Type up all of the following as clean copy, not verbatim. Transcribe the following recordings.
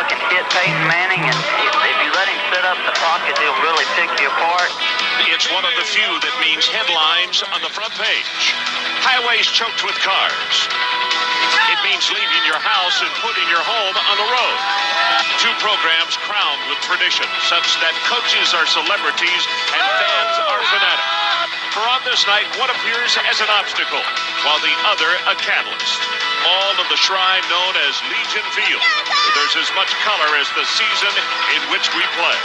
Alabama can hit Peyton Manning, and if you let him set up the pocket, he'll really pick you apart. It's one of the few that means headlines on the front page. Highways choked with cars. It means leaving your house and putting your home on the road. Two programs crowned with tradition, such that coaches are celebrities and fans are fanatic. For on this night, one appears as an obstacle, while the other a catalyst. All of the shrine known as Legion Field, where there's as much color as the season in which we play.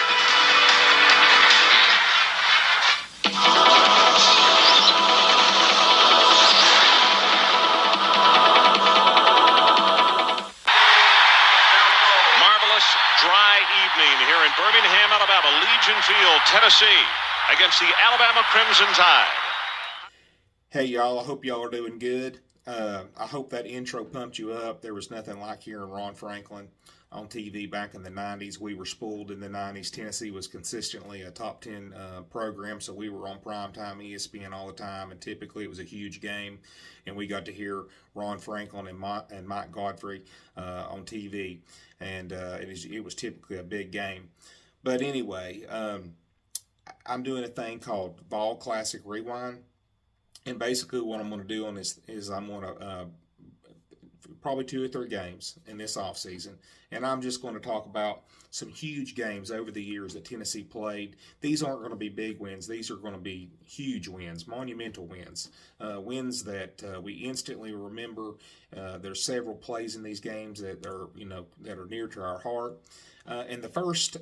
Marvelous dry evening here in Birmingham, Alabama, Legion Field, Tennessee, against the Alabama Crimson Tide. Hey y'all, I hope y'all are doing good. I hope that intro pumped you up. There was nothing like hearing Ron Franklin on TV back in the 90s. We were spoiled in the 90s. Tennessee was consistently a top 10 program, so we were on primetime ESPN all the time, and typically it was a huge game, and we got to hear Ron Franklin and Mike Godfrey on TV, and it was typically a big game. But anyway, I'm doing a thing called Vol Classic Rewind. And basically what I'm going to do on this is I'm going to probably 2 or 3 games in this offseason. And I'm just going to talk about some huge games over the years that Tennessee played. These aren't going to be big wins. These are going to be huge wins, monumental wins, wins that we instantly remember. There's several plays in these games that are, that are near to our heart. And the first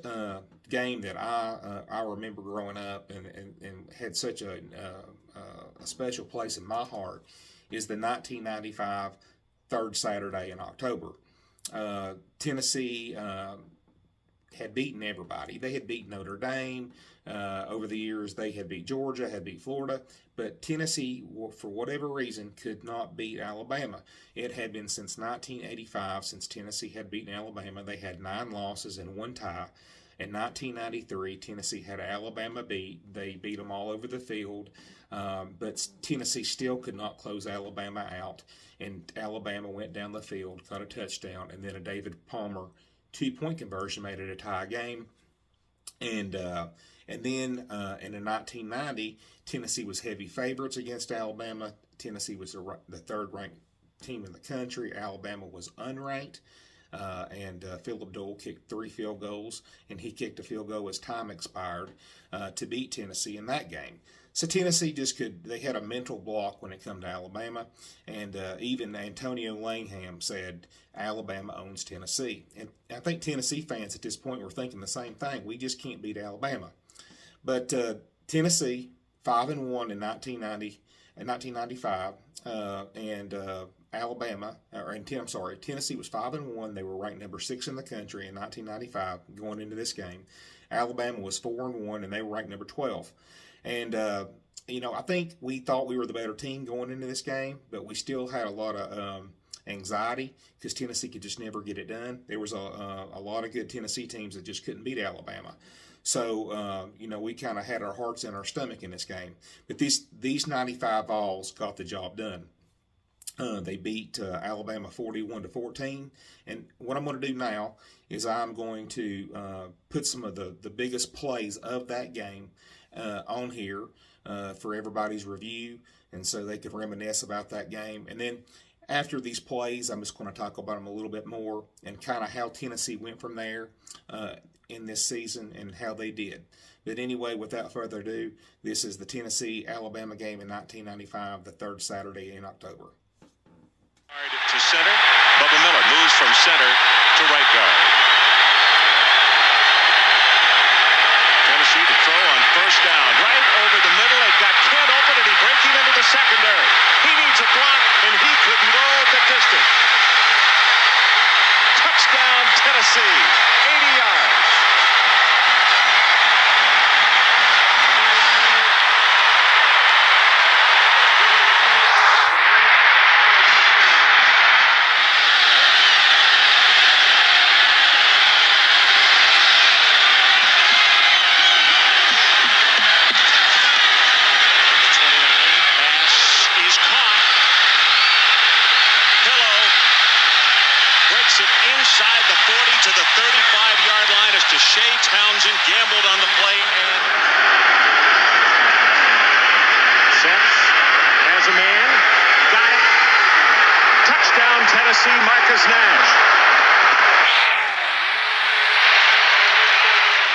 game that I remember growing up and had such a special place in my heart is the 1995 third Saturday in October. Tennessee had beaten everybody. They had beaten Notre Dame. Over the years, they had beat Georgia, had beat Florida, but Tennessee, for whatever reason, could not beat Alabama. It had been since 1985 since Tennessee had beaten Alabama. They had 9 losses and 1 tie. In 1993, Tennessee had Alabama beat. They beat them all over the field, but Tennessee still could not close Alabama out, and Alabama went down the field, got a touchdown, and then a David Palmer 2-point conversion made it a tie game. And then in 1990, Tennessee was heavy favorites against Alabama. Tennessee was the third-ranked team in the country. Alabama was unranked. And Philip Dole kicked 3 field goals, and he kicked a field goal as time expired to beat Tennessee in that game. So Tennessee they had a mental block when it came to Alabama, and even Antonio Langham said Alabama owns Tennessee. And I think Tennessee fans at this point were thinking the same thing. We just can't beat Alabama. But Tennessee, 5-1 in 1995, Tennessee was 5-1. They were ranked number 6 in the country in 1995 going into this game. Alabama was 4-1, and they were ranked number 12. And, I think we thought we were the better team going into this game, but we still had a lot of anxiety because Tennessee could just never get it done. There was a lot of good Tennessee teams that just couldn't beat Alabama. So, we kind of had our hearts in our stomach in this game. But these 95 Vols got the job done. They beat Alabama 41-14. And what I'm going to do now is I'm going to put some of the biggest plays of that game on here for everybody's review, and so they could reminisce about that game. And then after these plays, I'm just going to talk about them a little bit more and kind of how Tennessee went from there in this season and how they did. But anyway, without further ado, this is the Tennessee-Alabama game in 1995, the third Saturday in October. To center, Bubba Miller moves from center to right guard. Tennessee to throw on first down, right over the middle. They've got Kent open, and he breaking into the secondary. He needs a block, and he couldn't go the distance. Touchdown, Tennessee, 80 yards. Inside the the 40 to the 35-yard line as Deshae Townsend gambled on the play and sets, has a man, got it. Touchdown, Tennessee, Marcus Nash.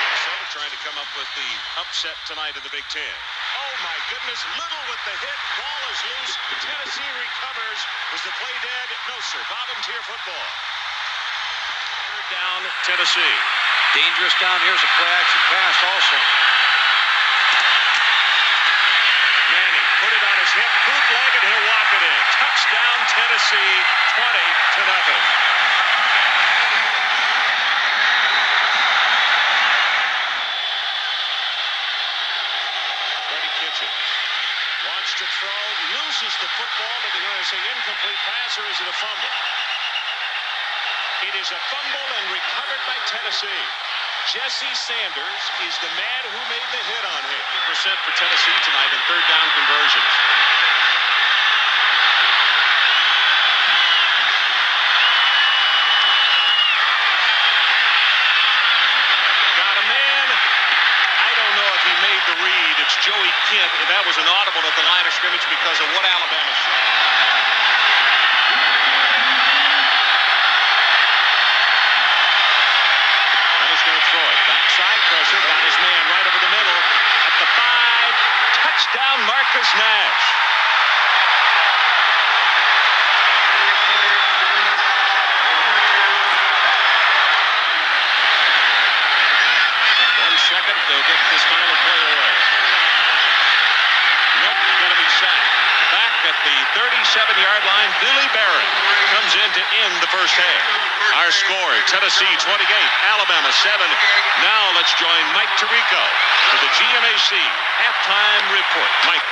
Minnesota trying to come up with the upset tonight in the Big Ten. Oh my goodness, Little with the hit. Ball is loose. Tennessee recovers. Was the play dead? No, sir. Volunteer football. Third down, Tennessee. Dangerous down. Here's a play action pass also. Manning put it on his hip, bootleg, and he'll walk it in. Touchdown, Tennessee, 20-0. Freddie Kitchens wants to throw, loses the football, but they're going to say incomplete pass, or is it a fumble? It is a fumble and recovered by Tennessee. Jesse Sanders is the man who made the hit on him. 50% for Tennessee tonight in third down conversions. Got a man. I don't know if he made the read. It's Joey Kent. That was an audible at the line of scrimmage because of what Alabama said. Going to throw it. Backside pressure. Got his man right over the middle. At the 5. Touchdown, Marcus Nash. One second. They'll get this final play away. Nope. Going to be sacked. Back at the 37-yard line, Billy Barron comes in to end the first half. Our score, Tennessee 28, Alabama 7. Now let's join Mike Tirico for the GMAC halftime report. Mike.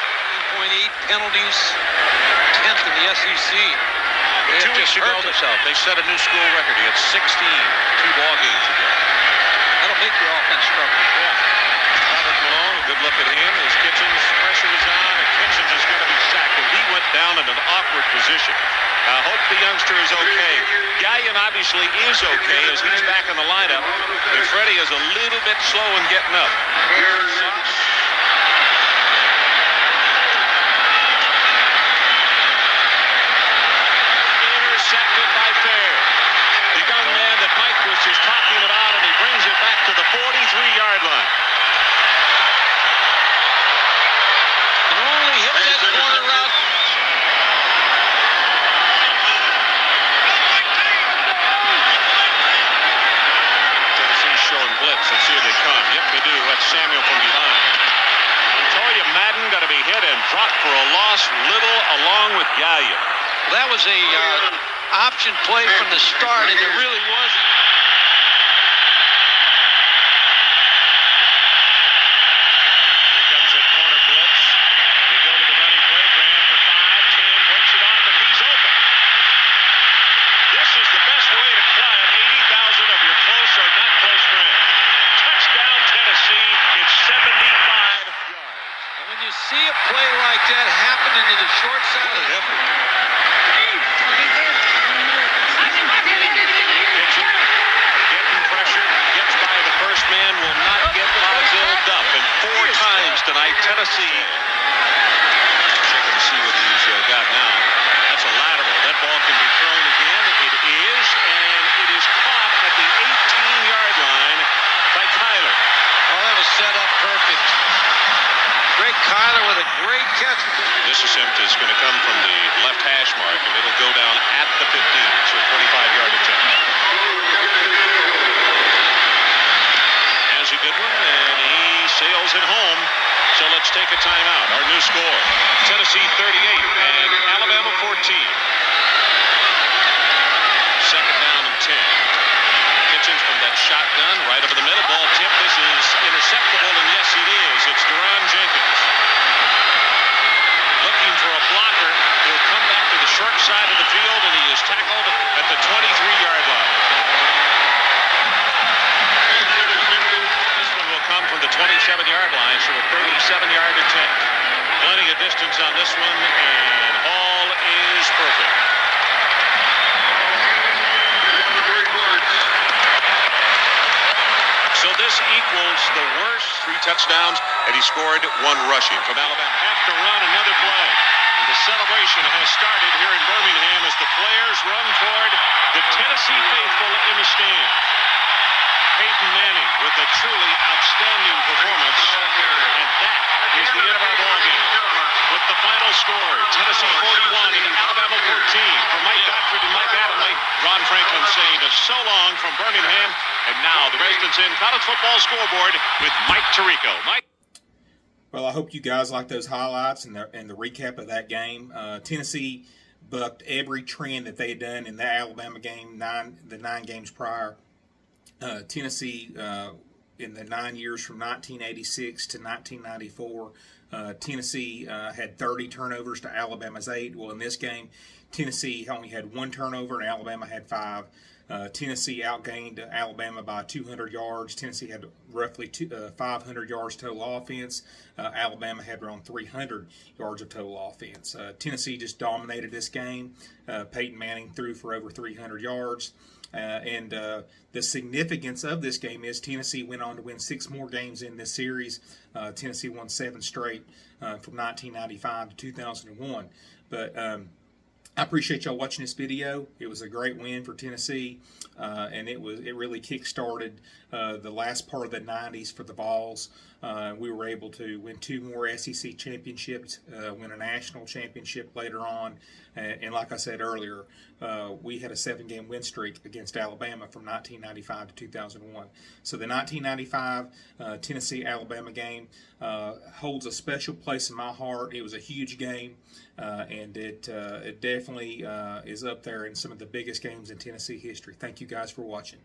8 penalties, 10th in the SEC. They 2 weeks ago, they set a new school record. He had 16 2-ball games ago. That'll make your offense struggle. Yeah. Robert Malone, a good look at him as Kitchens pressure is on, and Kitchens is going to be sacked, and he went down in an awkward position. I hope the youngster is okay. Gallion obviously is okay as he's back in the lineup. And Freddie is a little bit slow in getting up. Intercepted by Fair. The young man that Mike was just talking about, and he brings it back to the 43-yard line. And only hit that corner route. Showing blitz. Let's see if they come. Yep, they do. That's Samuel from behind. Toya Madden got to be hit and dropped for a loss. Little along with Gallion. That was a option play from the start, and it really wasn't. Here comes a corner blitz. They go to the running play. Graham for 5. 10 breaks it off, and he's open. This is the best way to quiet 80,000 of your close or not close friends. Touchdown, Tennessee. It's 75 yards. And when you see a play like that happen into the short side of the hip, getting pressure, gets by the first man, will not get Fazil Duff. And 4 times tonight, Tennessee. Check and see what he's got now. That's a lateral. That ball can be thrown again. It is, and it is caught at the 18-yard line by Kyler. oh, that was set up perfect. Great Kyler with a great catch. This attempt is going to come from the left hash mark, and it'll go down at the 15. So 25-yard attempt. Has a good one, and he sails it home. So let's take a timeout. Our new score, Tennessee 38 and Alabama 14. Second down and 10. Kitchens from that shotgun right over the middle. Ball tip. This is interceptable, and yes, it is. It's Deron Jenkins. Looking for a blocker. He'll come back to the short side of the field, and he is tackled at the 23-yard line. This one will come from the 27-yard line, so a 37-yard attempt. Plenty of distance on this one, and Hall is perfect. This equals the worst. 3 touchdowns, and he scored 1 rushing from Alabama. Have to run another play. And the celebration has started here in Birmingham as the players run toward the Tennessee faithful in the stands. Peyton Manning with a truly outstanding performance, and that is the end of our ball game. With the final score, Tennessee 41 and Alabama 14. For Mike Gottfried and Mike Adamle, Ron Franklin saying so long from Birmingham. And now the Residents In College Football Scoreboard with Mike Tirico. Mike. Well, I hope you guys like those highlights and the recap of that game. Tennessee bucked every trend that they had done in the Alabama game, the 9 games prior. Tennessee, in the 9 years from 1986 to 1994, Tennessee had 30 turnovers to Alabama's 8. Well, in this game, Tennessee only had 1 turnover and Alabama had 5. Tennessee outgained Alabama by 200 yards. Tennessee had roughly 500 yards total offense. Alabama had around 300 yards of total offense. Tennessee just dominated this game. Peyton Manning threw for over 300 yards. And the significance of this game is Tennessee went on to win 6 more games in this series. Tennessee won 7 straight from 1995 to 2001. But I appreciate y'all watching this video. It was a great win for Tennessee, and it really kick-started the last part of the 90s for the Vols. We were able to win 2 more SEC championships, win a national championship later on, and like I said earlier, we had a 7-game win streak against Alabama from 1995 to 2001. So the 1995 Tennessee-Alabama game holds a special place in my heart. It was a huge game, and it definitely is up there in some of the biggest games in Tennessee history. Thank you guys for watching.